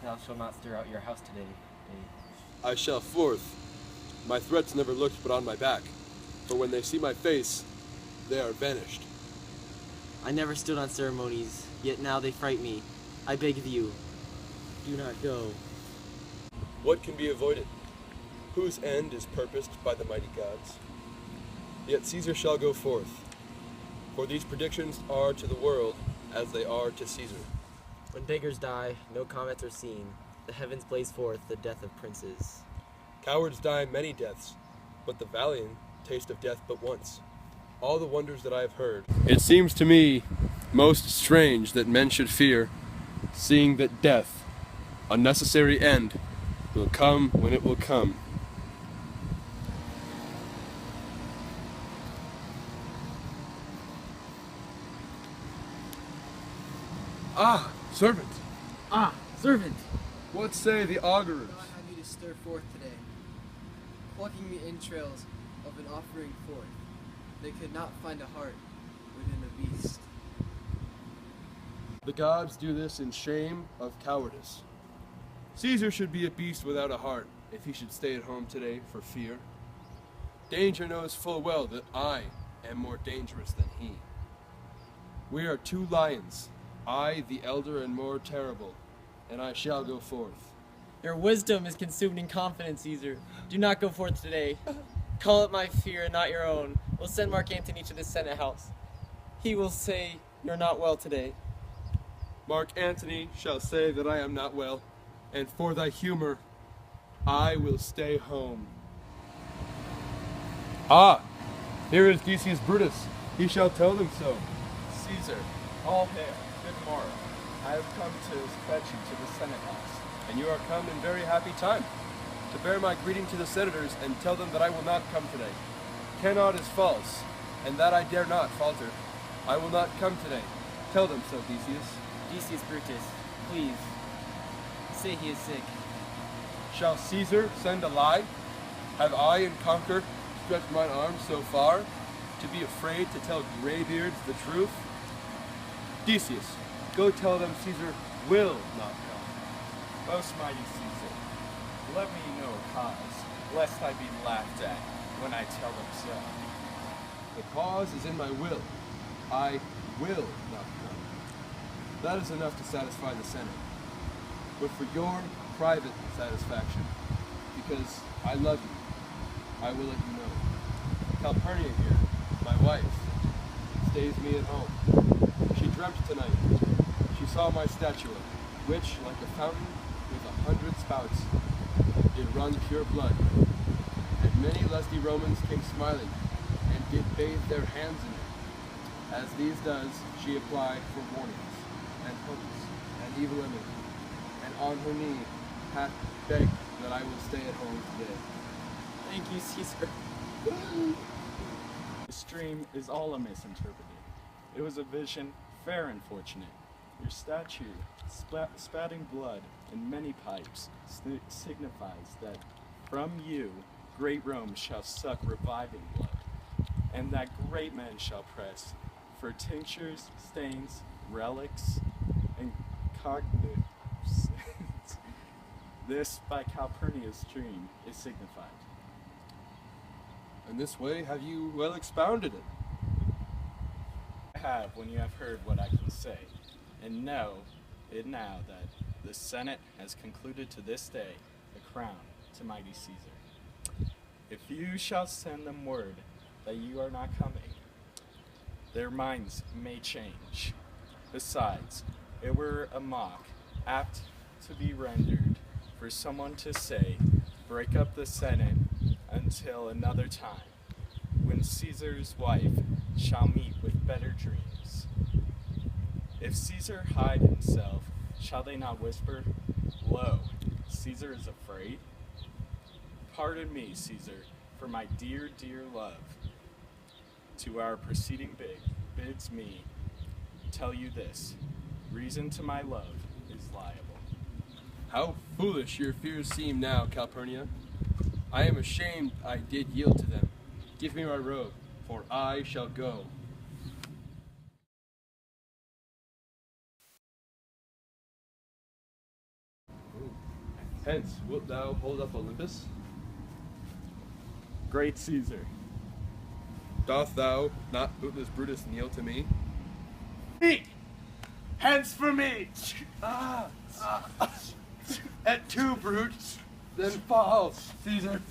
Thou shalt not stir out your house today. I shall forth. My threats never looked but on my back, for when they see my face, they are vanished. I never stood on ceremonies, yet now they fright me. I beg of you, do not go. What can be avoided? Whose end is purposed by the mighty gods? Yet Caesar shall go forth, for these predictions are to the world as they are to Caesar. When beggars die, no comets are seen. The heavens blaze forth the death of princes. Cowards die many deaths, but the valiant taste of death but once. All the wonders that I have heard. It seems to me most strange that men should fear, seeing that death, a necessary end, will come when it will come. Ah, servant! Ah, servant! What say the augurers? God have you to stir forth today, plucking the entrails of an offering forth. They could not find a heart within a beast. The gods do this in shame of cowardice. Caesar should be a beast without a heart if he should stay at home today for fear. Danger knows full well that I am more dangerous than he. We are two lions, I the elder and more terrible, and I shall go forth. Your wisdom is consumed in confidence, Caesar. Do not go forth today. Call it my fear and not your own. We'll send Mark Antony to the Senate House. He will say you're not well today. Mark Antony shall say that I am not well, and for thy humor, I will stay home. Ah, here is Decius Brutus. He shall tell them so. Caesar, all hail, good morrow. I have come to fetch you to the Senate House. And you are come in very happy time, to bear my greeting to the senators and tell them that I will not come today. Cannot is false, and that I dare not falter. I will not come today. Tell them so, Decius. Decius Brutus, please, say he is sick. Shall Caesar send a lie? Have I in conquer stretched mine arms so far, to be afraid to tell graybeards the truth? Decius, go tell them Caesar will not come. Most mighty Caesar, let me know a cause, lest I be laughed at when I tell them so. The cause is in my will. I will not come. That is enough to satisfy the Senate. But for your private satisfaction, because I love you, I will let you know. Calpurnia here, my wife, stays me at home. She dreamt tonight. She saw my statuette, which, like a fountain with 100 spouts, did run pure blood. And many lusty Romans came smiling, and did bathe their hands in it. As these does she apply for warnings, and hopes, and evil image, and on her knee hath begged that I will stay at home today. Thank you, Caesar. This dream is all a misinterpreted. It was a vision, fair and fortunate. Your statue, spatting blood in many pipes, signifies that from you great Rome shall suck reviving blood, and that great men shall press for tinctures, stains, relics, and cognizance. This, by Calpurnia's dream, is signified. In this way have you well expounded it. I have when you have heard what I can say, and know it now that the Senate has concluded to this day a crown to mighty Caesar. If you shall send them word that you are not coming, their minds may change. Besides, it were a mock, apt to be rendered, for someone to say, break up the Senate until another time, when Caesar's wife shall meet with better dreams. If Caesar hide himself, shall they not whisper, lo, Caesar is afraid? Pardon me, Caesar, for my dear, dear love. To our preceding bids me tell you this, reason to my love is liable. How foolish your fears seem now, Calpurnia. I am ashamed I did yield to them. Give me my robe, for I shall go. Hence, wilt thou hold up Olympus? Great Caesar. Doth thou not, Bootless Brutus, kneel to me? Speak! Hence for me! At two, brute! Then fall, Caesar!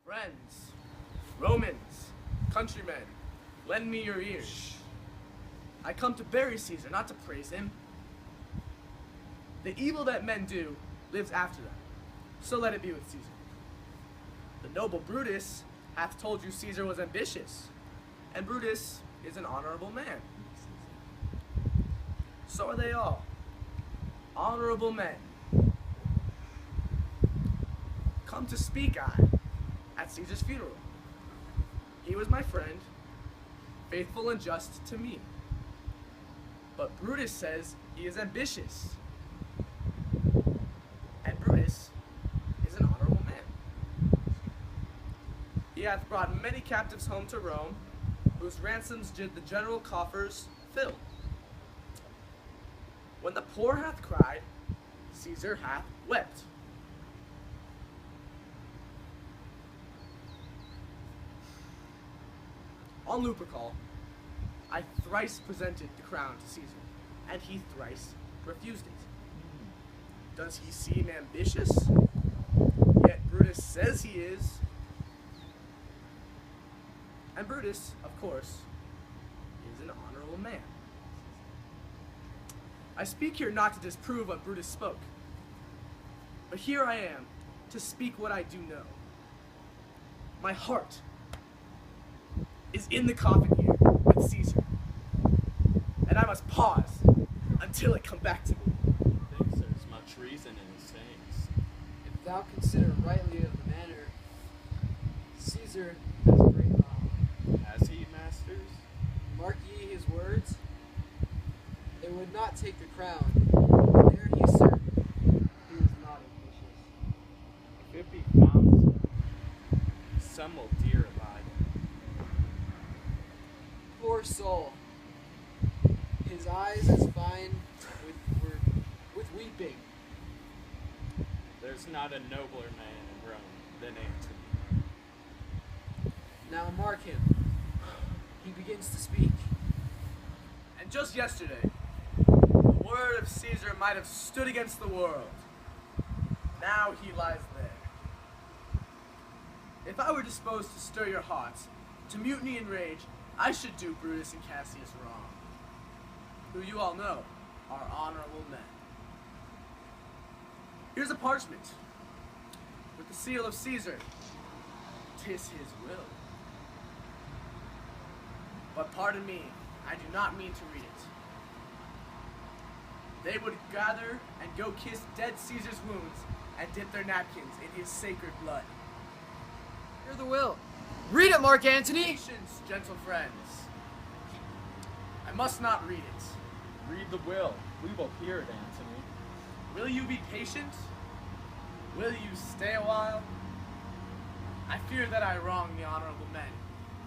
Friends, Romans, countrymen, lend me your ears. I come to bury Caesar, not to praise him. The evil that men do lives after them, so let it be with Caesar. The noble Brutus hath told you Caesar was ambitious, and Brutus is an honorable man. So are they all, honorable men. Come to speak I at Caesar's funeral. He was my friend, faithful and just to me. But Brutus says he is ambitious. And Brutus is an honorable man. He hath brought many captives home to Rome, whose ransoms did the general coffers fill. When the poor hath cried, Caesar hath wept. On Lupercal, I thrice presented the crown to Caesar, and he thrice refused it. Does he seem ambitious? Yet Brutus says he is. And Brutus, of course, is an honorable man. I speak here not to disprove what Brutus spoke, but here I am to speak what I do know. My heart is in the coffin here with Caesar, and I must pause until it come back to me. Thinks there's much reason in his sayings. If thou consider rightly of the manner, Caesar has a great power. Has he, masters? Mark ye his words. They would not take the crown. There he is certain he was not ambitious. If it be found, some will dear abide. Poor soul. His eyes as fine with weeping. There's not a nobler man in Rome than Antony. Now mark him. He begins to speak. And just yesterday, the word of Caesar might have stood against the world. Now he lies there. If I were disposed to stir your hearts, to mutiny and rage, I should do Brutus and Cassius wrong, who you all know are honorable men. Here's a parchment with the seal of Caesar. 'Tis his will. But pardon me, I do not mean to read it. They would gather and go kiss dead Caesar's wounds and dip their napkins in his sacred blood. Hear the will. Read it, Mark Antony! Patience, gentle friends. I must not read it. Read the will. We will hear it, Antony. Will you be patient? Will you stay a while? I fear that I wrong the honorable men,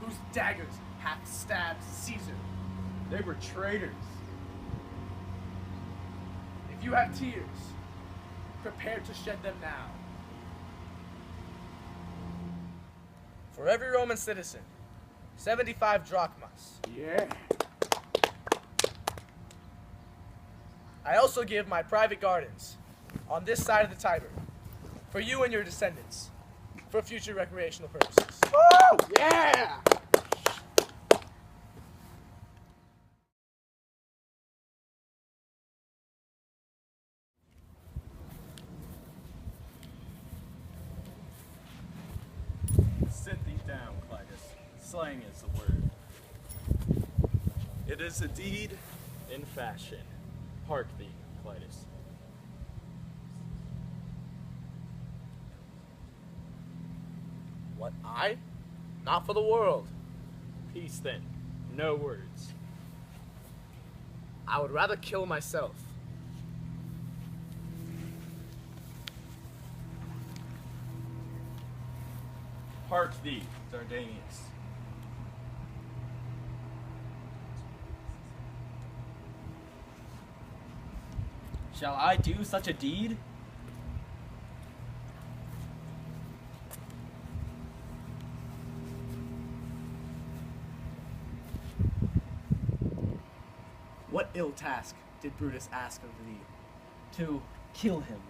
whose daggers hath stabbed Caesar. They were traitors. If you have tears, prepare to shed them now. For every Roman citizen, 75 drachmas. Yeah. I also give my private gardens on this side of the Tiber for you and your descendants for future recreational purposes. Woo! Yeah! Sit thee down, Clitus. Slang is the word. It is a deed in fashion. Hark thee, Clitus. What, I? Not for the world. Peace then. no words. I would rather kill myself. Hark thee, Dardanius. Shall I do such a deed? What ill task did Brutus ask of thee? To kill him.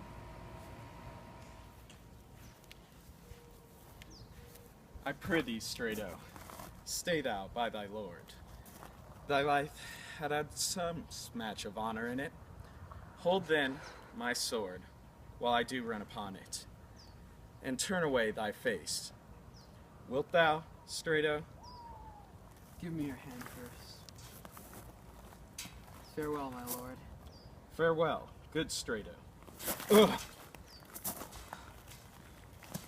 I prithee, Strato, stay thou by thy lord. Thy life had had some smatch of honor in it. Hold then my sword, while I do run upon it, and turn away thy face. Wilt thou, Strato? Give me your hand first. Farewell, my lord. Farewell, good Strato. Ugh.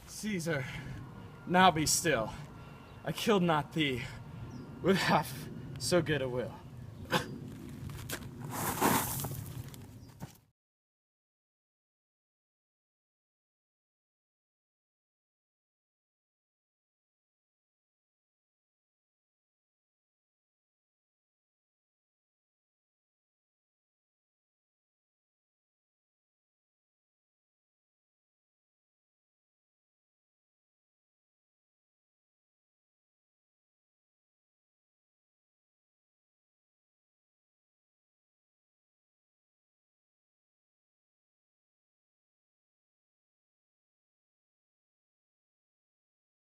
Caesar, now be still. I killed not thee with half so good a will.